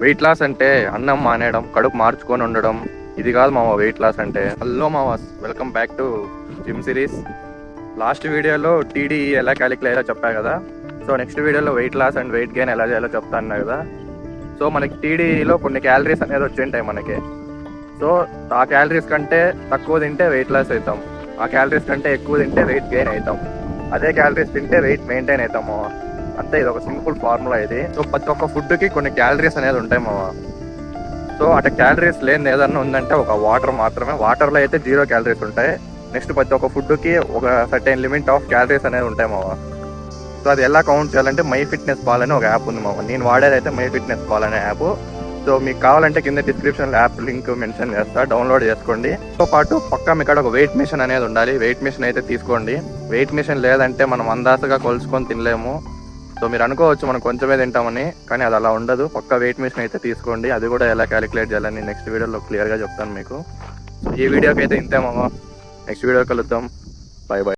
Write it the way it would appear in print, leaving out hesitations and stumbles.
Wait loss అంటే అన్నం మానేయడం, కడుపు మార్చుకొని ఉండడం, ఇది కాదు మామ వెయిట్ లాస్ అంటే. హలో మామ, welcome back to gym series. Last వీడియోలో టీడీ ఎలా క్యాలిక్యులేట్ అయ్యాలో చెప్పా కదా. సో నెక్స్ట్ వీడియోలో weight loss and weight gain ఎలా చేయాలో చెప్తాను కదా. సో మనకి టీడీలో కొన్ని క్యాలరీస్ అనేది వచ్చింటాయి మనకి. సో ఆ క్యాలరీస్ కంటే తక్కువ తింటే వెయిట్ లాస్ అవుతాం, ఆ క్యాలరీస్ కంటే ఎక్కువ తింటే వెయిట్ గెయిన్ అవుతాం, అదే క్యాలరీస్ తింటే వెయిట్ మెయింటైన్ అవుతాము. అంతే, ఇది ఒక సింపుల్ ఫార్ములా ఇది. సో ప్రతి ఒక్క ఫుడ్కి కొన్ని క్యాలరీస్ అనేది ఉంటాయి మామ. సో అటు క్యాలరీస్ లేని ఏదన్నా ఉందంటే ఒక వాటర్ మాత్రమే. వాటర్లో అయితే 0 క్యాలరీస్ ఉంటాయి. నెక్స్ట్ ప్రతి ఒక్క ఫుడ్కి ఒక సర్టెన్ లిమిట్ ఆఫ్ క్యాలరీస్ అనేది ఉంటాయి మామ. సో అది ఎలా కౌంట్ చేయాలంటే మై ఫిట్నెస్ పాల్ అని ఒక యాప్ ఉంది మామ. నేను వాడేదైతే మై ఫిట్నెస్ పాల్ అనే యాప్. సో మీకు కావాలంటే కింద డిస్క్రిప్షన్లో యాప్ లింక్ మెన్షన్ చేస్తా, డౌన్లోడ్ చేసుకోండి. తో పాటు పక్కా మీ కాడ ఒక వెయిట్ మిషన్ అనేది ఉండాలి. వెయిట్ మిషన్ అయితే తీసుకోండి. వెయిట్ మిషన్ లేదంటే మనం అందాసగా కొలుసుకొని తినలేము. సో మీరు అనుకోవచ్చు మనం కొంచెమే తింటామని, కానీ అది అలా ఉండదు. పక్కా వెయిట్ మిషన్ అయితే తీసుకోండి. అది కూడా ఎలా క్యాలిక్యులేట్ చేయాలని నెక్స్ట్ వీడియోలో క్లియర్గా చెప్తాను మీకు. సో ఈ వీడియోకి అయితే ఇంతే మామ. నెక్స్ట్ వీడియో కలుద్దాం. Bye bye.